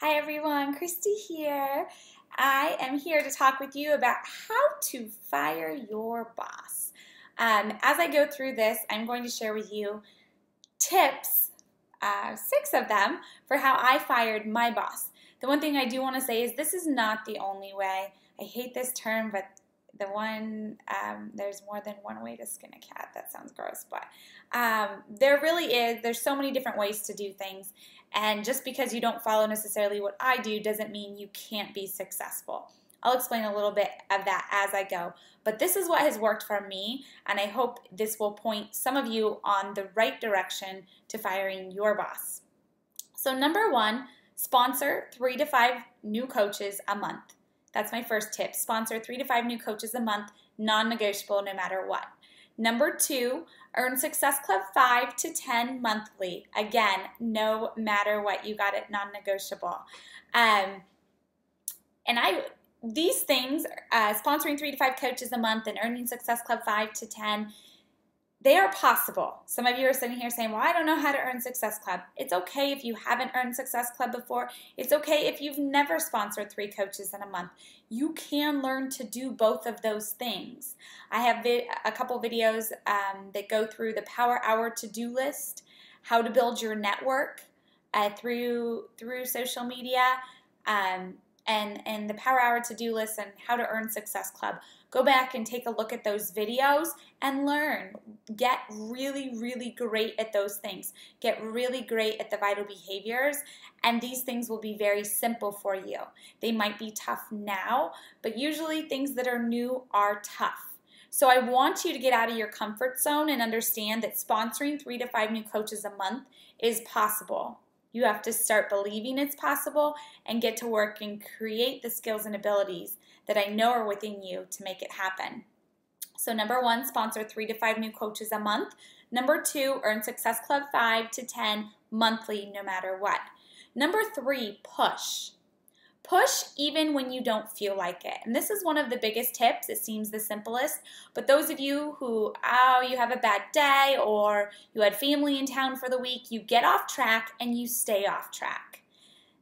Hi everyone, Kristi here. I am here to talk with you about how to fire your boss. As I go through this, I'm going to share with you tips, 6 of them, for how I fired my boss. The one thing I do want to say is this is not the only way. I hate this term, but there's more than one way to skin a cat. That sounds gross, but there really is. There's so many different ways to do things. And just because you don't follow necessarily what I do doesn't mean you can't be successful. I'll explain a little bit of that as I go. But this is what has worked for me, and I hope this will point some of you on the right direction to firing your boss. So number 1, sponsor 3 to 5 new coaches a month. That's my first tip. Sponsor 3 to 5 new coaches a month, non-negotiable no matter what. Number 2, earn Success Club 5 to 10 monthly. Again, no matter what, you got it, non-negotiable. These things, sponsoring 3 to 5 coaches a month and earning Success Club 5 to 10, they are possible. Some of you are sitting here saying, well, I don't know how to earn Success Club. It's okay if you haven't earned Success Club before. It's okay if you've never sponsored 3 coaches in a month. You can learn to do both of those things. I have a couple videos that go through the Power Hour to-do list, how to build your network through social media, and the Power Hour to-do list and how to earn Success Club. Go back and take a look at those videos and learn. Get really, really great at those things. Get really great at the vital behaviors, and these things will be very simple for you. They might be tough now, but usually things that are new are tough. So I want you to get out of your comfort zone and understand that sponsoring 3 to 5 new coaches a month is possible. You have to start believing it's possible and get to work and create the skills and abilities that I know are within you to make it happen. So number 1, sponsor 3 to 5 new coaches a month. Number 2, earn Success Club 5 to 10 monthly no matter what. Number 3, push. Push even when you don't feel like it. And this is one of the biggest tips. It seems the simplest, but those of you who, you have a bad day or you had family in town for the week, you get off track and you stay off track.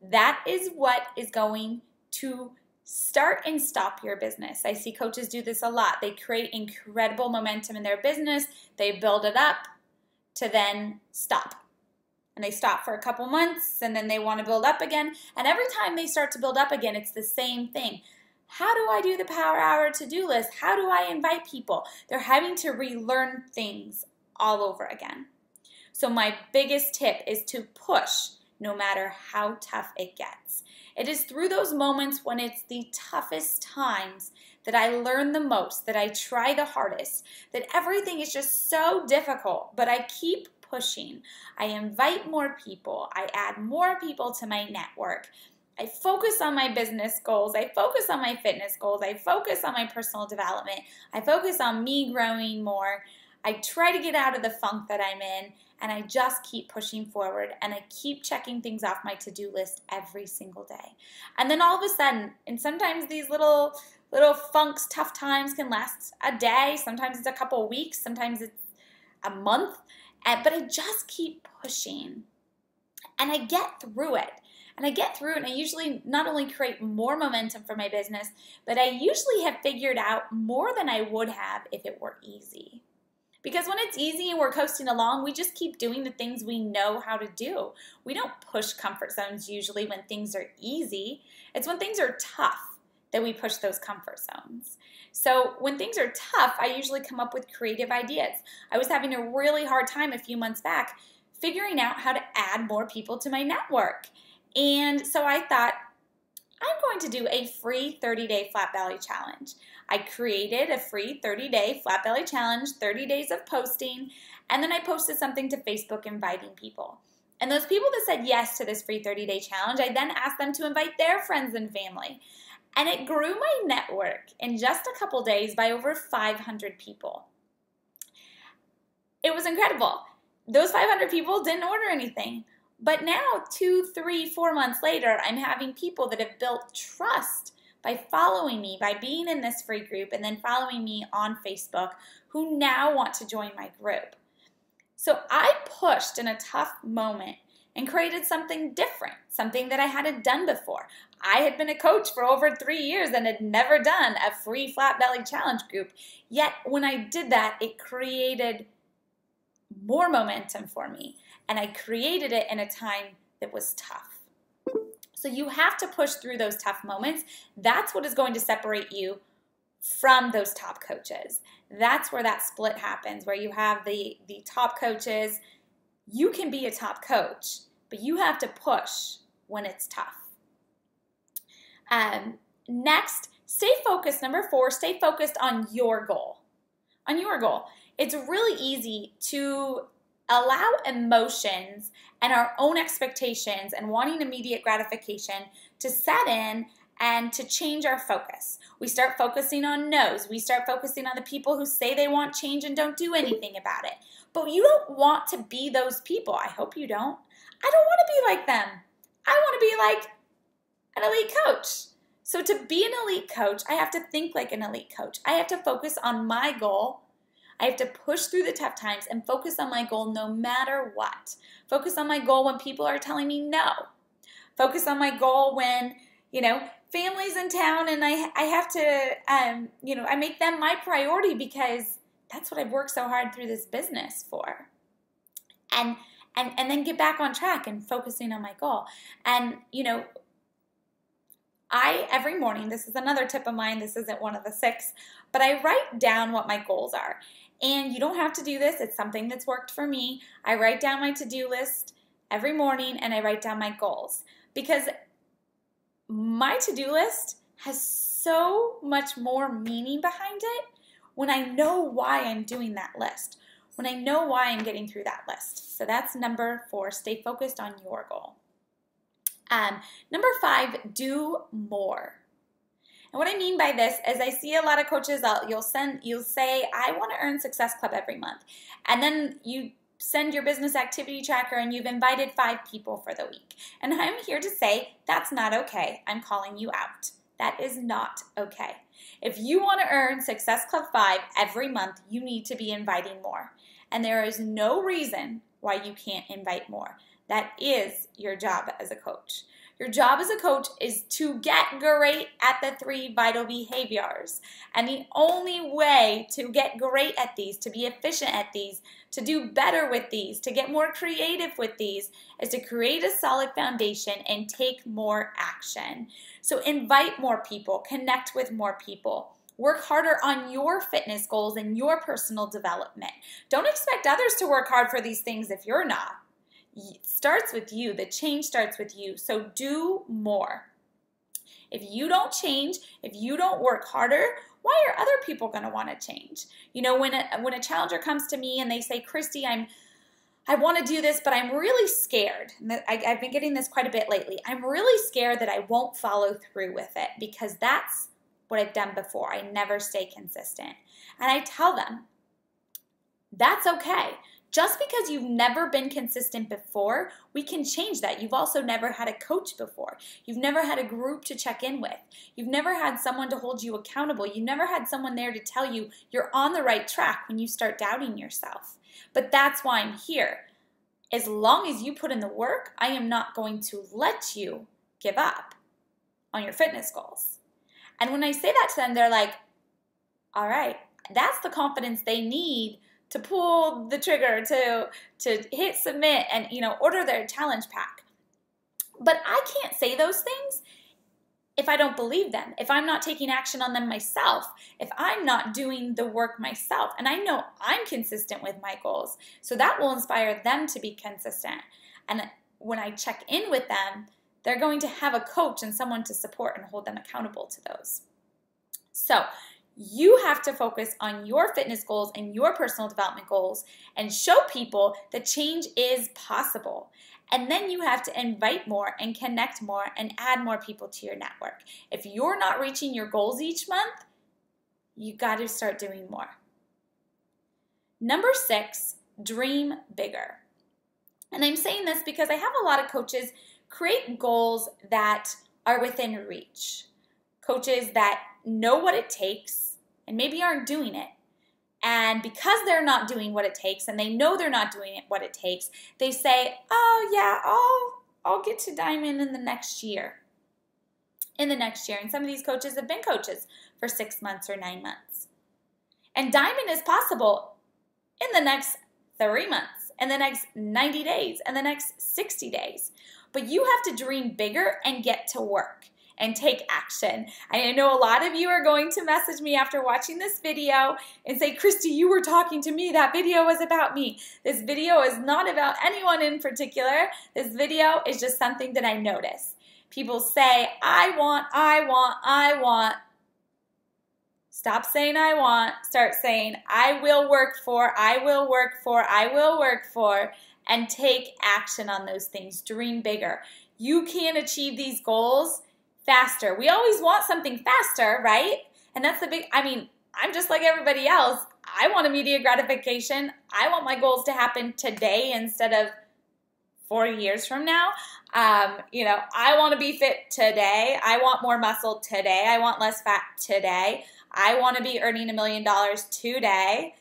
That is what is going to start and stop your business. I see coaches do this a lot. They create incredible momentum in their business. They build it up to then stop. And they stop for a couple months and then they want to build up again. And every time they start to build up again, it's the same thing. How do I do the Power Hour to-do list? How do I invite people? They're having to relearn things all over again. So my biggest tip is to push no matter how tough it gets. It is through those moments when it's the toughest times that I learn the most, that I try the hardest, that everything is just so difficult, but I keep pushing. I invite more people. I add more people to my network. I focus on my business goals. I focus on my fitness goals. I focus on my personal development. I focus on me growing more. I try to get out of the funk that I'm in, and I just keep pushing forward, and I keep checking things off my to-do list every single day. And then all of a sudden, and sometimes these little funks, tough times can last a day. Sometimes it's a couple of weeks. Sometimes it's a month. But I just keep pushing, and I get through it. And I usually not only create more momentum for my business, but I usually have figured out more than I would have if it were easy. Because when it's easy and we're coasting along, we just keep doing the things we know how to do. We don't push comfort zones usually when things are easy. It's when things are tough that we push those comfort zones. So when things are tough, I usually come up with creative ideas. I was having a really hard time a few months back figuring out how to add more people to my network. And so I thought, I'm going to do a free 30-day flat belly challenge. I created a free 30-day flat belly challenge, 30 days of posting, and then I posted something to Facebook inviting people. And those people that said yes to this free 30-day challenge, I then asked them to invite their friends and family. And it grew my network in just a couple days by over 500 people. It was incredible. Those 500 people didn't order anything. But now, 2, 3, 4 months later, I'm having people that have built trust by following me, by being in this free group, and then following me on Facebook, who now want to join my group. So I pushed in a tough moment and created something different, something that I hadn't done before. I had been a coach for over 3 years and had never done a free flat belly challenge group. Yet when I did that, it created more momentum for me. And I created it in a time that was tough. So you have to push through those tough moments. That's what is going to separate you from those top coaches. That's where that split happens, where you have the top coaches. You can be a top coach, but you have to push when it's tough. Next, stay focused. Number 4, stay focused on your goal. On your goal. It's really easy to allow emotions and our own expectations and wanting immediate gratification to set in and to change our focus. We start focusing on no's. We start focusing on the people who say they want change and don't do anything about it. But you don't want to be those people. I hope you don't. I don't want to be like them. I want to be like an elite coach. So to be an elite coach, I have to think like an elite coach. I have to focus on my goal. I have to push through the tough times and focus on my goal no matter what. Focus on my goal when people are telling me no. Focus on my goal when, family's in town and I have to, I make them my priority because that's what I've worked so hard through this business for. And then get back on track and focusing on my goal. And, every morning, this is another tip of mine, this isn't one of the 6, but I write down what my goals are. And you don't have to do this, it's something that's worked for me. I write down my to-do list every morning and I write down my goals. Because my to-do list has so much more meaning behind it when I know why I'm doing that list, when I know why I'm getting through that list. So that's number 4, stay focused on your goal. Number 5, do more. And what I mean by this is I see a lot of coaches, you'll say, I want to earn Success Club every month. And then you send your business activity tracker and you've invited 5 people for the week. And I'm here to say that's not okay. I'm calling you out. That is not okay. If you want to earn Success Club 5 every month, you need to be inviting more. And there is no reason why you can't invite more. That is your job as a coach. Your job as a coach is to get great at the 3 vital behaviors. And the only way to get great at these, to be efficient at these, to do better with these, to get more creative with these, is to create a solid foundation and take more action. So invite more people, connect with more people. Work harder on your fitness goals and your personal development. Don't expect others to work hard for these things if you're not. It starts with you. The change starts with you. So do more. If you don't change, if you don't work harder, why are other people going to want to change? When a challenger comes to me and they say, Kristi, I want to do this, but I'm really scared. I've been getting this quite a bit lately. I'm really scared that I won't follow through with it because that's what I've done before. I never stay consistent. And I tell them, that's okay. Just because you've never been consistent before, we can change that. You've also never had a coach before. You've never had a group to check in with. You've never had someone to hold you accountable. You've never had someone there to tell you you're on the right track when you start doubting yourself. But that's why I'm here. As long as you put in the work, I am not going to let you give up on your fitness goals. And when I say that to them, they're like, all right, that's the confidence they need to pull the trigger, to hit submit and, order their challenge pack. But I can't say those things if I don't believe them, if I'm not taking action on them myself, if I'm not doing the work myself. And I know I'm consistent with my goals, so that will inspire them to be consistent. And when I check in with them, they're going to have a coach and someone to support and hold them accountable to those. So you have to focus on your fitness goals and your personal development goals and show people that change is possible. And then you have to invite more and connect more and add more people to your network. If you're not reaching your goals each month, you got to start doing more. Number 6, dream bigger. And I'm saying this because I have a lot of coaches create goals that are within reach. Coaches that know what it takes and maybe aren't doing it. And because they're not doing what it takes, and they know they're not doing what it takes, they say, oh yeah, I'll get to diamond in the next year. In the next year. And some of these coaches have been coaches for 6 months or 9 months. And diamond is possible in the next 3 months, in the next 90 days, in the next 60 days. But you have to dream bigger and get to work and take action. I know a lot of you are going to message me after watching this video and say, Kristi, you were talking to me. That video was about me. This video is not about anyone in particular. This video is just something that I notice. People say, I want. Stop saying I want. Start saying, I will work for, and take action on those things. Dream bigger. You can achieve these goals faster. We always want something faster, right? And that's the big, I'm just like everybody else. I want immediate gratification. I want my goals to happen today instead of 4 years from now. I want to be fit today. I want more muscle today. I want less fat today. I want to be earning $1 million today.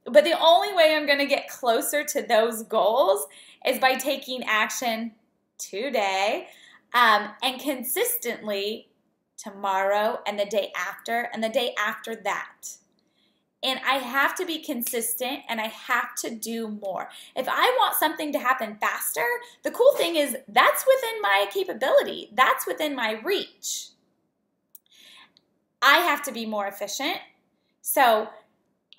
But the only way I'm going to get closer to those goals is by taking action today and consistently tomorrow and the day after and the day after that. And I have to be consistent and I have to do more. If I want something to happen faster, the cool thing is that's within my capability. That's within my reach. I have to be more efficient. So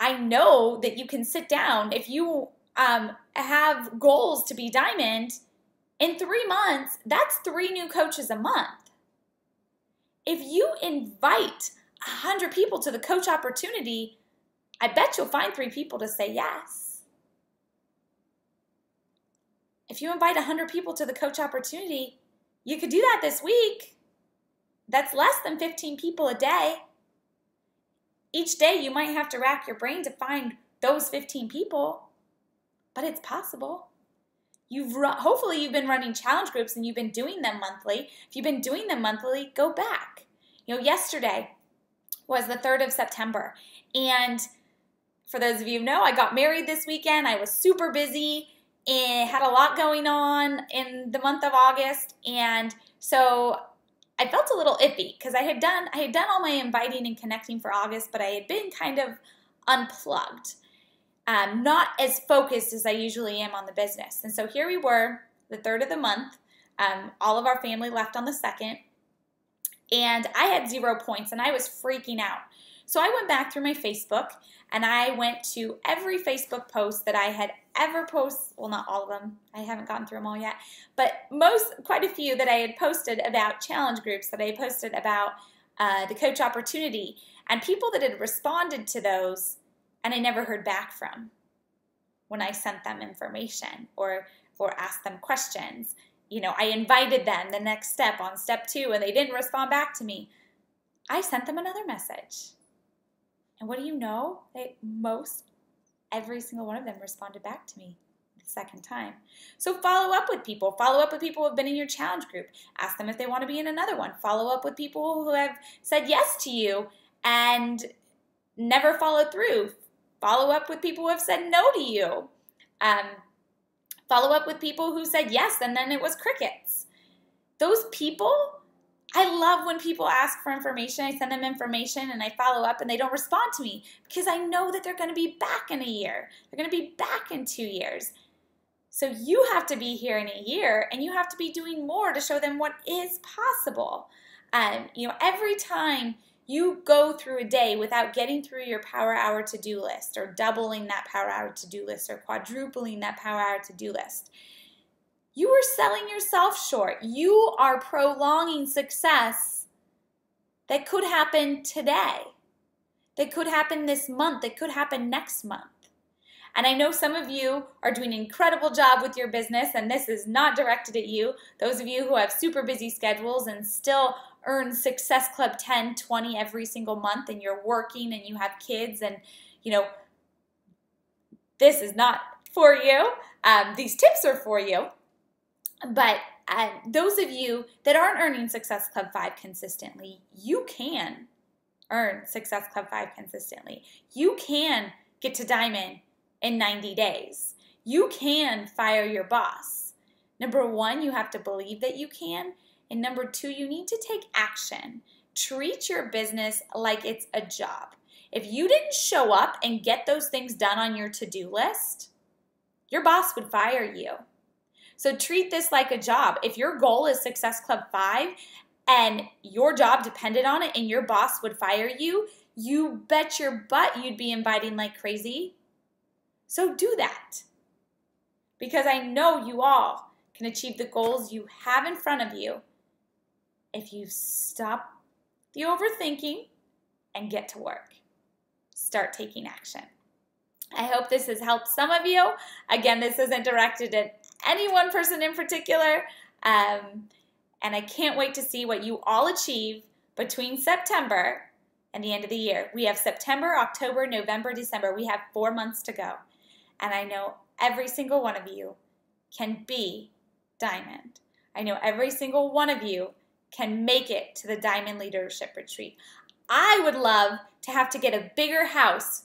I know that you can sit down. If you have goals to be diamond, in 3 months, that's 3 new coaches a month. If you invite 100 people to the coach opportunity, I bet you'll find 3 people to say yes. If you invite 100 people to the coach opportunity, you could do that this week. That's less than 15 people a day. Each day you might have to rack your brain to find those 15 people, but it's possible. Hopefully you've been running challenge groups and you've been doing them monthly. If you've been doing them monthly, go back. Yesterday was the 3rd of September, and for those of you who know, I got married this weekend. I was super busy and had a lot going on in the month of August, and so I felt a little iffy because I had done all my inviting and connecting for August, but I had been kind of unplugged, not as focused as I usually am on the business. And so here we were, the 3rd of the month. All of our family left on the 2nd, and I had 0 points, and I was freaking out. So I went back through my Facebook, and I went to every Facebook post that I had ever posted. Well, not all of them. I haven't gotten through them all yet. But quite a few that I had posted about challenge groups, that I had posted about the coach opportunity, and people that had responded to those, and I never heard back from when I sent them information or asked them questions. I invited them the next step on step 2, and they didn't respond back to me. I sent them another message. And what do you know? Every single one of them responded back to me the second time. So follow up with people. Follow up with people who have been in your challenge group. Ask them if they want to be in another one. Follow up with people who have said yes to you and never followed through. Follow up with people who have said no to you. Follow up with people who said yes and then it was crickets. Those people, I love when people ask for information. I send them information and I follow up and they don't respond to me because I know that they're going to be back in a year. They're going to be back in 2 years. So you have to be here in a year and you have to be doing more to show them what is possible. Every time you go through a day without getting through your power hour to-do list or doubling that power hour to-do list or quadrupling that power hour to-do list, you are selling yourself short. You are prolonging success that could happen today, that could happen this month, that could happen next month. And I know some of you are doing an incredible job with your business, and this is not directed at you. Those of you who have super busy schedules and still earn Success Club 10, 20 every single month, and you're working and you have kids, and this is not for you. These tips are for you. But those of you that aren't earning Success Club 5 consistently, you can earn Success Club 5 consistently. You can get to diamond in 90 days. You can fire your boss. Number one, you have to believe that you can. And number two, you need to take action. Treat your business like it's a job. If you didn't show up and get those things done on your to-do list, your boss would fire you. So treat this like a job. If your goal is Success Club 5 and your job depended on it and your boss would fire you, you bet your butt you'd be inviting like crazy. So do that. Because I know you all can achieve the goals you have in front of you if you stop the overthinking and get to work. Start taking action. I hope this has helped some of you. Again, this isn't directed at any one person in particular. And I can't wait to see what you all achieve between September and the end of the year. We have September, October, November, December. We have 4 months to go. And I know every single one of you can be diamond. I know every single one of you can make it to the Diamond Leadership Retreat. I would love to have to get a bigger house